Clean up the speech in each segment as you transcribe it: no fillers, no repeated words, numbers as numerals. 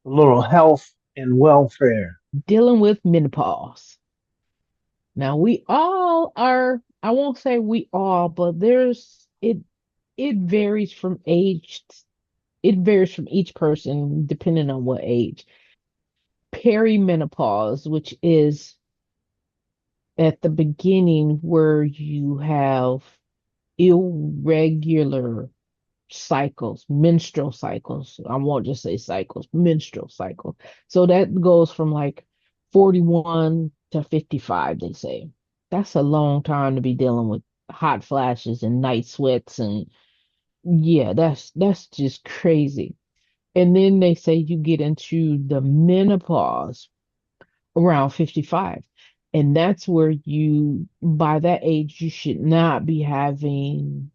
a little health and welfare. Dealing with menopause. Now we all are, I won't say we all, but it varies from age. It varies from each person depending on what age. Perimenopause, which is at the beginning where you have irregular cycles, menstrual cycles. I won't just say cycles, menstrual cycle. So that goes from like 41 to 55, they say. That's a long time to be dealing with hot flashes and night sweats and yeah, that's just crazy. And then they say you get into the menopause around 55. And that's where by that age, you should not be having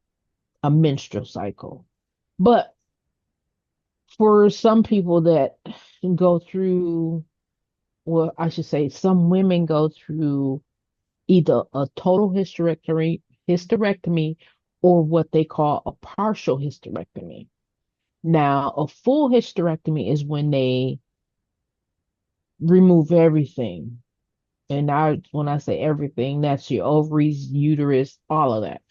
a menstrual cycle. But for some people that go through, well, I should say, some women go through either a total hysterectomy or what they call a partial hysterectomy. Now, a full hysterectomy is when they remove everything. And when I say everything, that's your ovaries, uterus, all of that.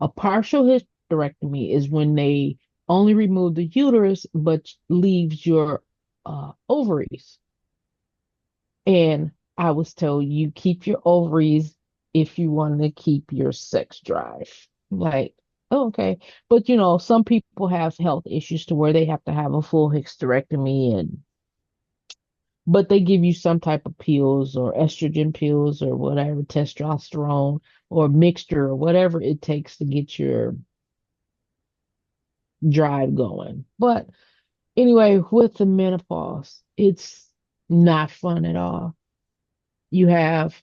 A partial hysterectomy is when they only remove the uterus but leaves your ovaries. And I was told you keep your ovaries if you want to keep your sex drive. Like, oh, okay. But some people have health issues to where they have to have a full hysterectomy and but they give you some type of pills or estrogen pills or whatever, testosterone or mixture or whatever it takes to get your drive going. But anyway, with the menopause, it's not fun at all. You have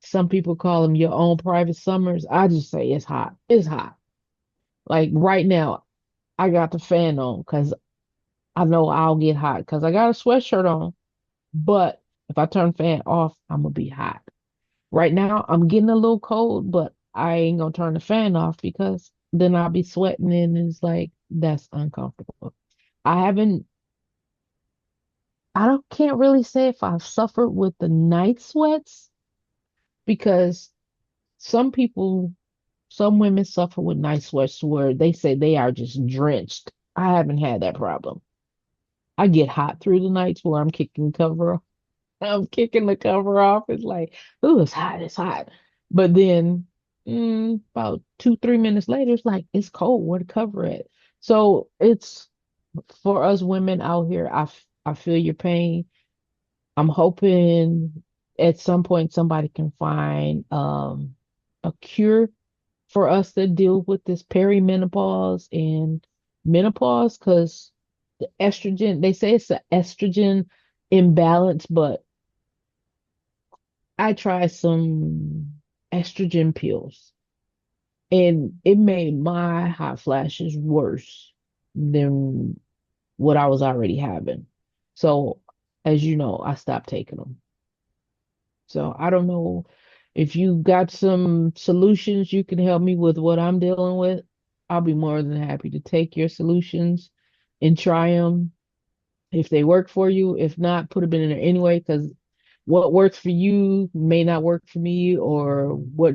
some people call them your own private summers. I just say it's hot. It's hot. Like right now, I got the fan on because I know I'll get hot because I got a sweatshirt on. But if I turn fan off, I'm gonna be hot. Right now, I'm getting a little cold, but I ain't gonna turn the fan off because then I'll be sweating and it's like that's uncomfortable. I haven't, I don't can't really say if I've suffered with the night sweats because some people, some women suffer with night sweats where they say they are just drenched. I haven't had that problem. I get hot through the nights where I'm kicking the cover off. I'm kicking the cover off. It's like, ooh, it's hot, it's hot. But then about 2, 3 minutes later, it's like it's cold. Where to cover it? So it's for us women out here. I feel your pain. I'm hoping at some point somebody can find a cure for us to deal with this perimenopause and menopause because the estrogen, they say it's an estrogen imbalance, but I tried some estrogen pills and it made my hot flashes worse than what I was already having. So, as you know, I stopped taking them. So, I don't know if you got some solutions you can help me with what I'm dealing with. I'll be more than happy to take your solutions and try them if they work for you. If not, put them in there anyway, because what works for you may not work for me, or what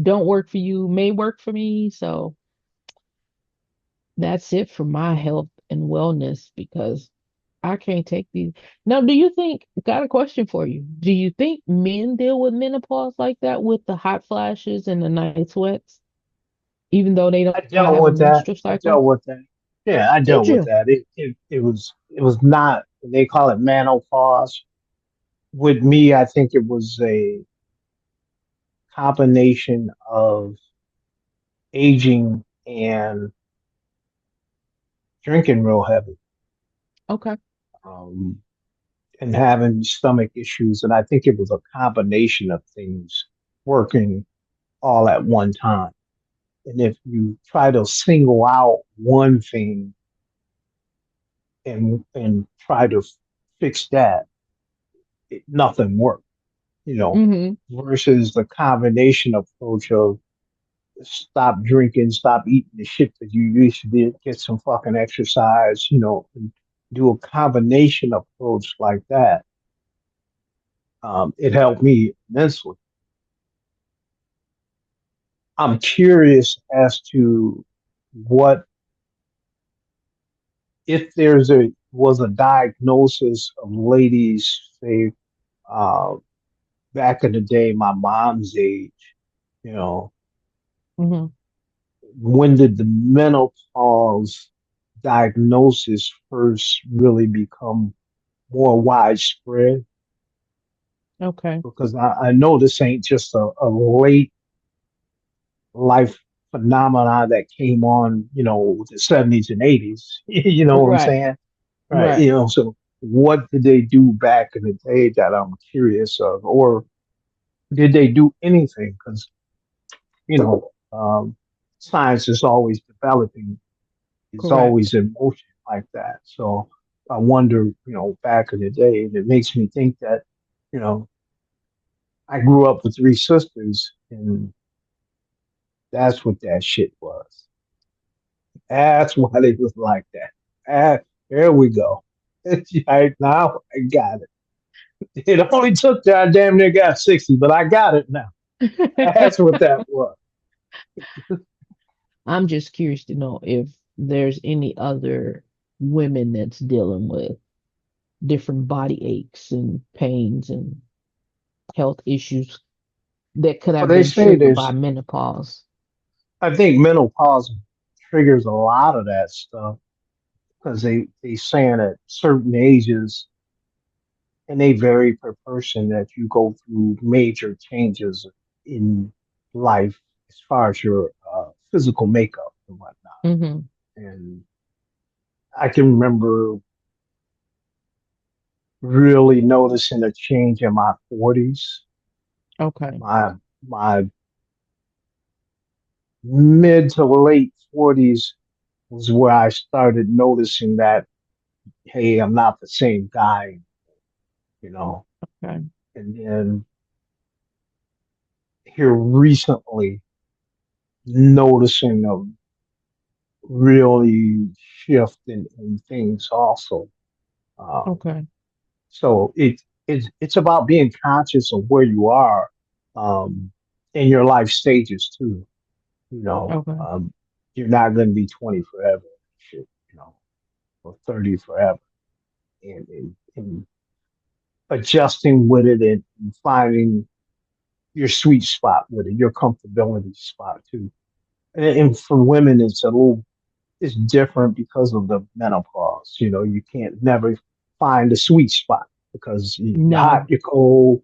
don't work for you may work for me. So that's it for my health and wellness because I can't take these. Now, do you think, got a question for you. Do you think men deal with menopause like that with the hot flashes and the night sweats, even though they don't I dealt have a with that. menstrual I cycle? dealt with that. Yeah, I Did dealt with you? that. It was not. They call it menopause. With me, I think it was a combination of aging and drinking real heavy, Okay. um, and having stomach issues. And I think it was a combination of things working all at one time. And if you try to single out one thing and try to fix that, nothing worked, Mm-hmm. versus the combination approach of stop drinking, stop eating the shit that you used to do, get some fucking exercise, and do a combination approach like that. It helped me immensely. I'm curious as to what if there's a was a diagnosis of ladies, say, uh, back in the day, my mom's age, you know, Hmm. when did the menopause diagnosis first really become more widespread? Okay. Because I know this ain't just a late life phenomena that came on, the 70s and 80s. You know what I'm Right. saying? Right. Right. So what did they do back in the day that I'm curious of? Or did they do anything? Because, science is always developing, is Correct. always in motion like that. So I wonder, back in the day, and it makes me think that, you know, I grew up with three sisters, and that's what that shit was. That's why they was like that. Ah, there we go. Right now, I got it. It only took till I damn near got 60, but I got it now. That's what that was. I'm just curious to know if there's any other women that's dealing with different body aches and pains and health issues that could Well, have they been say triggered by there's, menopause. I think menopause triggers a lot of that stuff because they saying at certain ages, and they vary per person, that you go through major changes in life as far as your physical makeup and whatnot. Hmm. And I can remember really noticing a change in my 40s. Okay. My mid to late 40s was where I started noticing that, hey, I'm not the same guy, you know. Okay. And then here recently, noticing a really shift in things also. Um, Okay. so it's about being conscious of where you are, um, in your life stages too. You know, Okay. um, you're not going to be 20 forever, shit, or 30 forever, and adjusting with it, and finding your sweet spot with it, your comfortability spot too. And for women, it's different because of the menopause. You can't never find the sweet spot because you're hot, No. you're cold,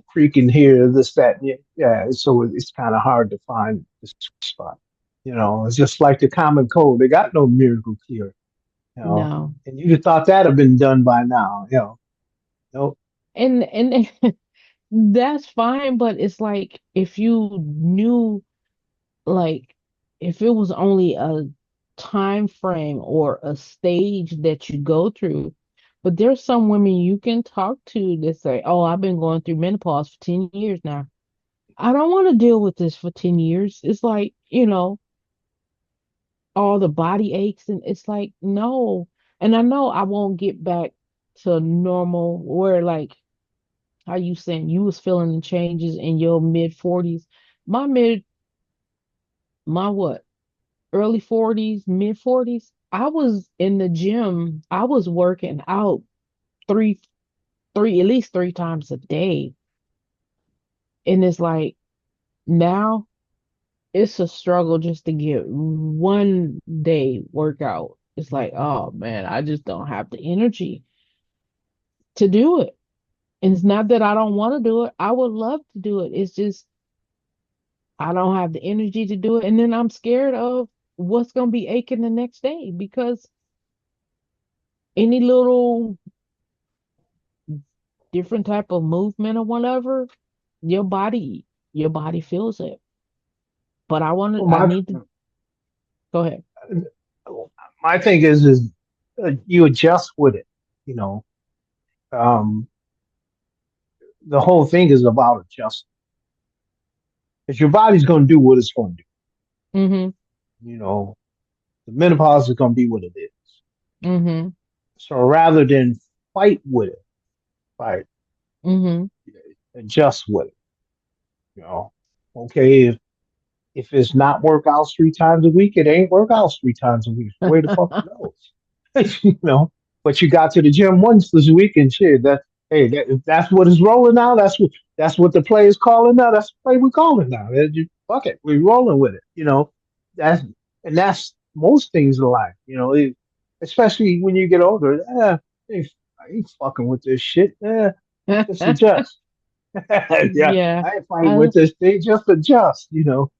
creaking here, this, that, yeah. Yeah. So it's kind of hard to find the sweet spot. It's just like the common cold. They got no miracle cure, you know, No. and you'd have thought that had been done by now, Nope. And that's fine, but it's like if you knew, like, if it was only a time frame or a stage that you go through, but there's some women you can talk to that say, "Oh, I've been going through menopause for 10 years now. I don't want to deal with this for 10 years." It's like, all the body aches, and it's like, no. And I know I won't get back to normal where, like, how you saying you was feeling the changes in your mid 40s. My mid, my what? Early 40s, mid 40s, I was in the gym. I was working out three, at least three times a day. And it's like now it's a struggle just to get one day workout. It's like, oh man, I just don't have the energy to do it. And it's not that I don't want to do it. I would love to do it. It's just I don't have the energy to do it. And then I'm scared of what's going to be aching the next day because any little different type of movement or whatever, your body, your body feels it. But Well, I need to go ahead. my thing is you adjust with it, you know. Um, the whole thing is about adjusting because your body's going to do what it's going to do. Mhm. You know, the menopause is going to be what it is. Mhm. So rather than fight with it, fight, Mhm. adjust with it. You know, okay, if it's not workouts 3 times a week, it ain't workouts 3 times a week. Where the fuck it goes, you know. But you got to the gym once this week and shit. That hey, if that's what is rolling now. That's what the play is calling now. That's the play we calling now. Fuck it, we rolling with it. You know, that's that's most things in life. You know, especially when you get older. I ain't fucking with this shit. Just adjust. Yeah, Yeah. I ain't fighting I with this thing. Just adjust. You know.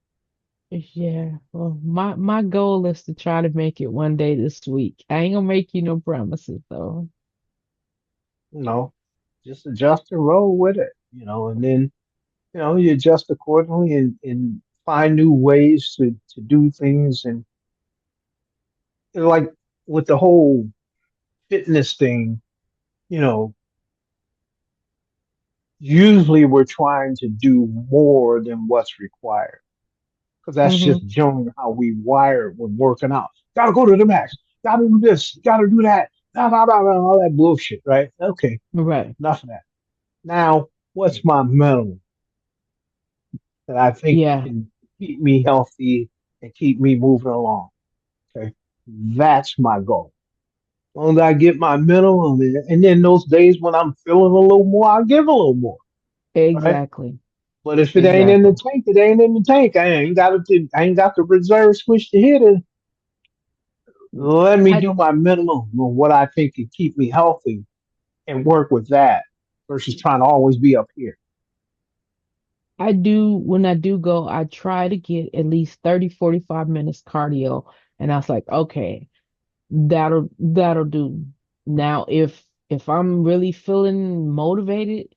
yeah. Well, my goal is to try to make it one day this week. I ain't gonna make you no promises though. You know, just adjust and roll with it, you know, and then, you adjust accordingly and find new ways to do things. And like with the whole fitness thing, you know, usually we're trying to do more than what's required because that's Mhm. just generally how we wired when working out. Gotta go to the max, gotta do this, gotta do that, all that bullshit, right? Okay, Right. enough of that. Now, what's my minimum that I think Yeah. can keep me healthy and keep me moving along? Okay. That's my goal. As long as I get my minimum, and then those days when I'm feeling a little more, I'll give a little more. Right. Exactly. But if it ain't in the Exactly. tank, it ain't in the tank. I ain't got the reserve switch to hit it. Let me I do my minimum of what I think can keep me healthy and work with that versus trying to always be up here. I do when I do go, I try to get at least 30, 45 minutes cardio. And I was like, okay, that'll do. Now if I'm really feeling motivated,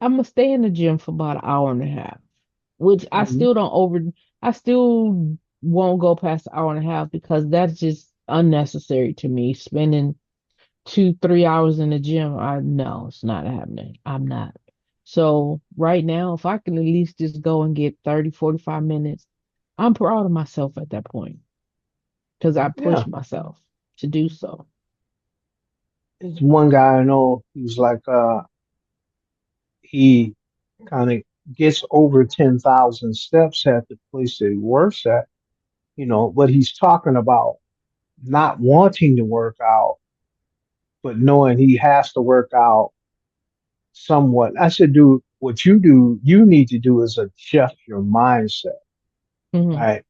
I'm gonna stay in the gym for about an hour and a half, which Mhm. I still won't go past an hour and a half because that's just unnecessary to me. Spending 2, 3 hours in the gym, I no, it's not happening. I'm not. So right now, if I can at least just go and get 30, 45 minutes, I'm proud of myself at that point because I Yeah. pushed myself to do so. There's one guy I know, he's like, he kind of gets over 10,000 steps at the place that he works at, but he's talking about not wanting to work out, but knowing he has to work out somewhat. I said, dude, what you need to do is adjust your mindset, Hmm. right,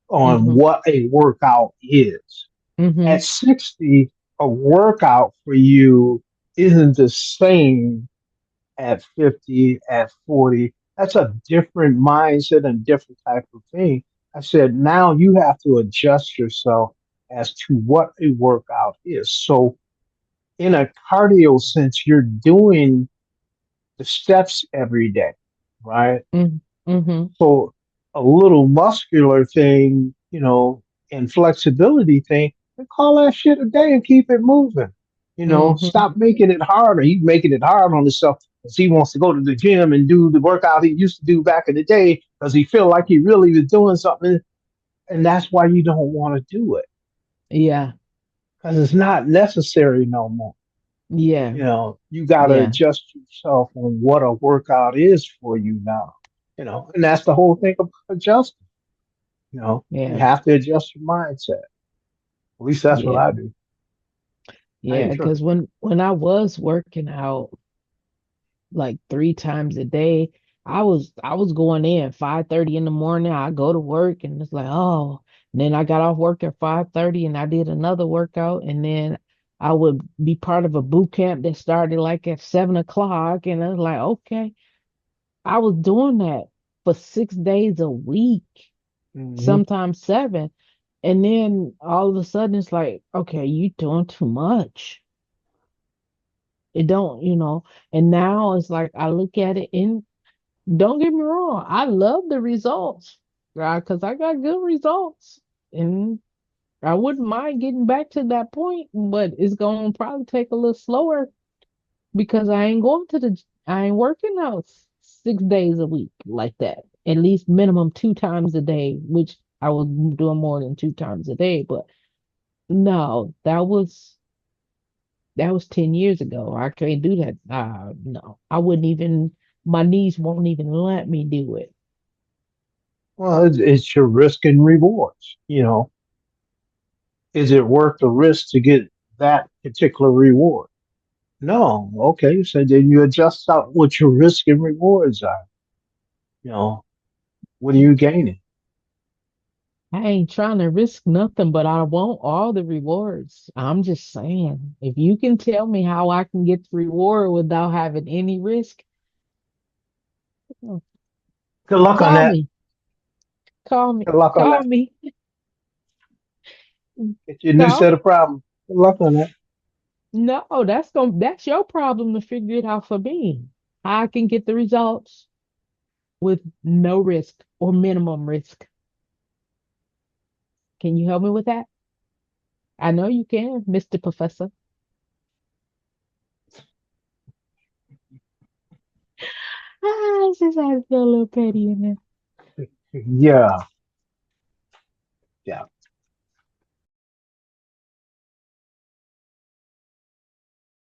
on Hmm. what a workout is. Hmm. At 60, a workout for you isn't the same at 50, at 40. That's a different mindset and different type of thing. I said, now you have to adjust yourself as to what a workout is. So, in a cardio sense, you're doing the steps every day, right? Hmm. Hmm. So, a little muscular thing, and flexibility thing, and call that shit a day and keep it moving. Hmm. Stop making it harder. He's making it hard on himself because he wants to go to the gym and do the workout he used to do back in the day because he feel like he really was doing something. And that's why you don't want to do it Yeah. because it's not necessary no more. Yeah. You got to Yeah. adjust yourself on what a workout is for you now. And that's the whole thing of adjusting. You Yeah. have to adjust your mindset. At least that's what Yeah. I do. I Yeah. ain't Because tripping. when I was working out like 3 times a day. I was going in 5:30 in the morning. I go to work and it's like, oh, and then I got off work at 5:30 and I did another workout. And then I would be part of a boot camp that started like at 7 o'clock. And I was like, okay. I was doing that for 6 days a week, Hmm. sometimes seven. And then all of a sudden it's like, okay, you doing too much. It don't, and now it's like I look at it in. Don't get me wrong. I love the results, right? Because I got good results. And I wouldn't mind getting back to that point, but it's going to probably take a little slower because I ain't working out 6 days a week like that. At least minimum 2 times a day, which I was doing more than 2 times a day, but no, that was 10 years ago. I can't do that. No, I wouldn't even, my knees won't even let me do it. Well, it's your risk and rewards. Is it worth the risk to get that particular reward? No. Okay. So then you adjust out what your risk and rewards are. You know, what are you gaining? I ain't trying to risk nothing, but I want all the rewards. I'm just saying, if you can tell me how I can get the reward without having any risk, oh, Good luck on call that. me, call me, Good luck on call that. me, Get your new call. set of problems. Good luck on that. No, that's your problem to figure it out for me. I can get the results with no risk or minimum risk. Can you help me with that? I know you can, Mr. Professor. It's just I feel a little petty in there. Yeah.